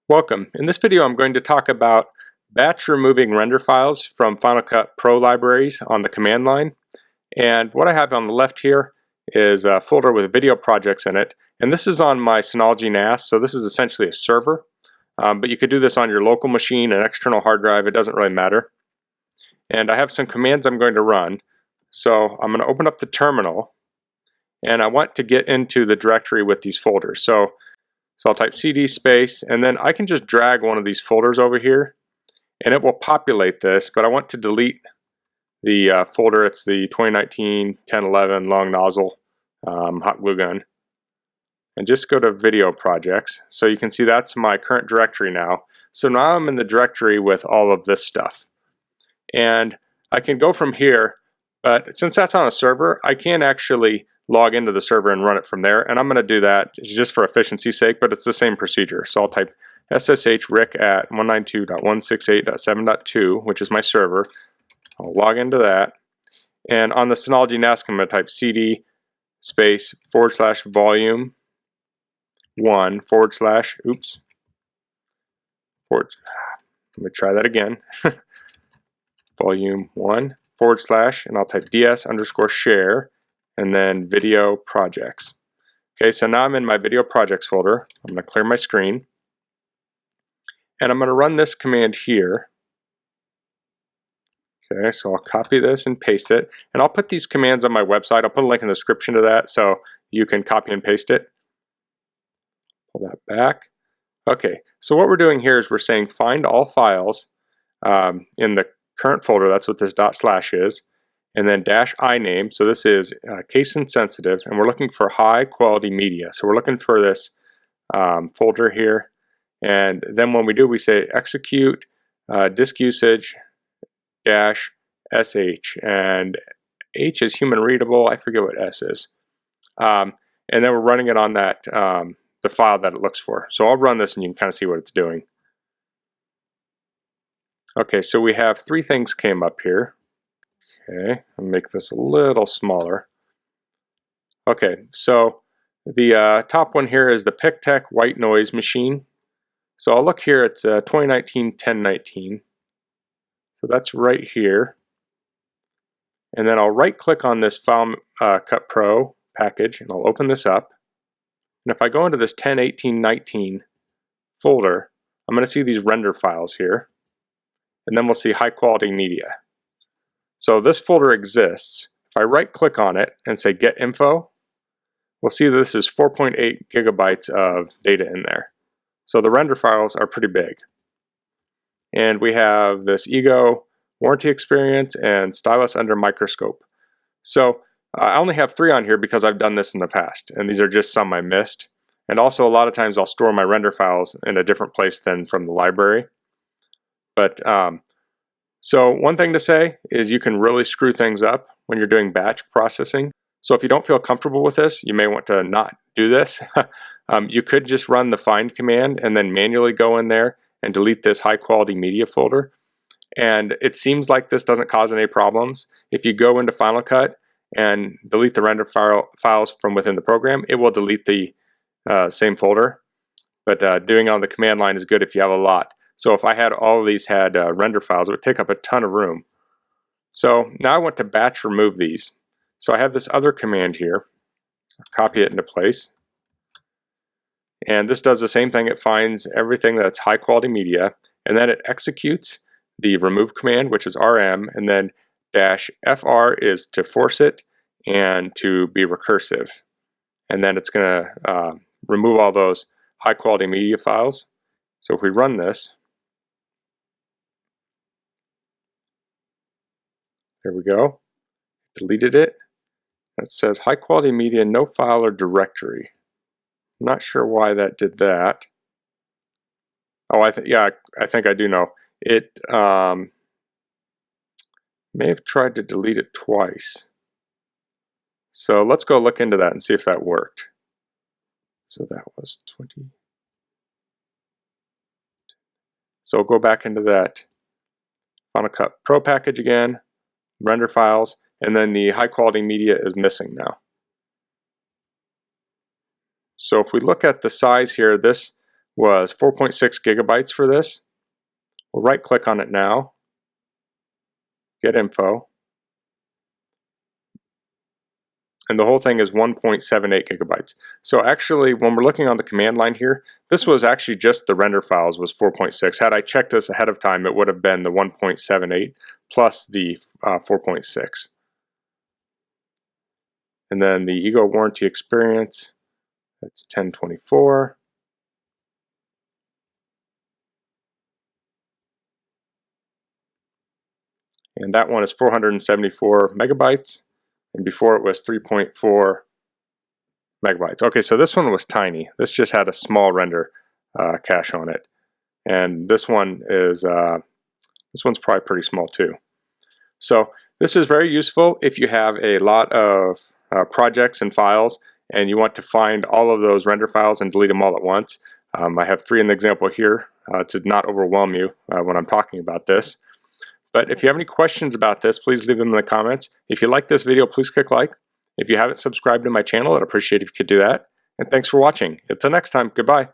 Welcome. In this video I'm going to talk about batch removing render files from Final Cut Pro libraries on the command line. And what I have on the left here is a folder with video projects in it. And this is on my Synology NAS, so this is essentially a server. But you could do this on your local machine, an external hard drive, it doesn't really matter. And I have some commands I'm going to run. So I'm going to open up the terminal and I want to get into the directory with these folders. So I'll type cd space, and then I can just drag one of these folders over here and it will populate this, but I want to delete the folder. It's the 2019 1011 long nozzle hot glue gun, and just go to video projects. So you can see that's my current directory now. So now I'm in the directory with all of this stuff, and I can go from here, but since that's on a server, I can't actually log into the server and run it from there, and I'm going to do that just for efficiency's sake, but it's the same procedure. So I'll type ssh rick at 192.168.7.2, which is my server. I'll log into that, and on the Synology NAS I'm going to type cd space /volume 1 / oops, let me try that again. Volume 1 / and I'll type ds_share and then video projects. Okay, so now I'm in my video projects folder. I'm going to clear my screen and I'm going to run this command here. Okay, so I'll copy this and paste it, and I'll put these commands on my website. I'll put a link in the description to that so you can copy and paste it. Pull that back. Okay, so what we're doing here is we're saying find all files in the current folder. That's what this // is. And then -iname, so this is case insensitive, and we're looking for high quality media. So we're looking for this folder here, and then when we do, we say execute disk usage -sh, and H is human readable, I forget what S is. And then we're running it on that the file that it looks for. So I'll run this and you can kind of see what it's doing. Okay, so we have three things came up here. Okay, I'll make this a little smaller. Okay, so the top one here is the PicTech white noise machine. So I'll look here, it's 2019 1019. So that's right here. And then I'll right click on this Final Cut Pro package and I'll open this up. And if I go into this 101819 folder, I'm going to see these render files here. And then we'll see high quality media. So this folder exists. If I right click on it and say get info, we'll see that this is 4.8 gigabytes of data in there. So the render files are pretty big. And we have this Ego warranty experience and stylus under microscope. So I only have 3 on here because I've done this in the past, and these are just some I missed. And also a lot of times I'll store my render files in a different place than from the library. But so one thing to say is you can really screw things up when you're doing batch processing. So if you don't feel comfortable with this, you may want to not do this. You could just run the find command and then manually go in there and delete this high quality media folder. And it seems like this doesn't cause any problems. If you go into Final Cut and delete the render files from within the program, it will delete the same folder. But doing it on the command line is good if you have a lot. So if I had all of these had render files, it would take up a ton of room. So now I want to batch remove these. So I have this other command here. I'll copy it into place. And this does the same thing. It finds everything that's high quality media, and then it executes the remove command, which is RM, and then -FR is to force it and to be recursive. And then it's going to remove all those high quality media files. So if we run this, there we go, deleted it. It says high quality media, no file or directory. I'm not sure why that did that. Oh, I think I do know. It may have tried to delete it twice. So let's go look into that and see if that worked. So that was 20. So we'll go back into that Final Cut Pro package again, render files, and then the high quality media is missing now. So if we look at the size here, this was 4.6 gigabytes for this. We'll right click on it now, get info, and the whole thing is 1.78 gigabytes. So actually, when we're looking on the command line here, this was actually just the render files was 4.6. Had I checked this ahead of time, it would have been the 1.78 plus the 4.6. And then the Ego warranty experience, that's 1024. And that one is 474 megabytes. And before it was 3.4 megabytes. Okay, so this one was tiny. This just had a small render cache on it. And this one is this one's probably pretty small too. So this is very useful if you have a lot of projects and files and you want to find all of those render files and delete them all at once. I have 3 in the example here to not overwhelm you when I'm talking about this. But if you have any questions about this, please leave them in the comments. If you like this video, please click like. If you haven't subscribed to my channel, I'd appreciate if you could do that. And thanks for watching. Until next time, goodbye.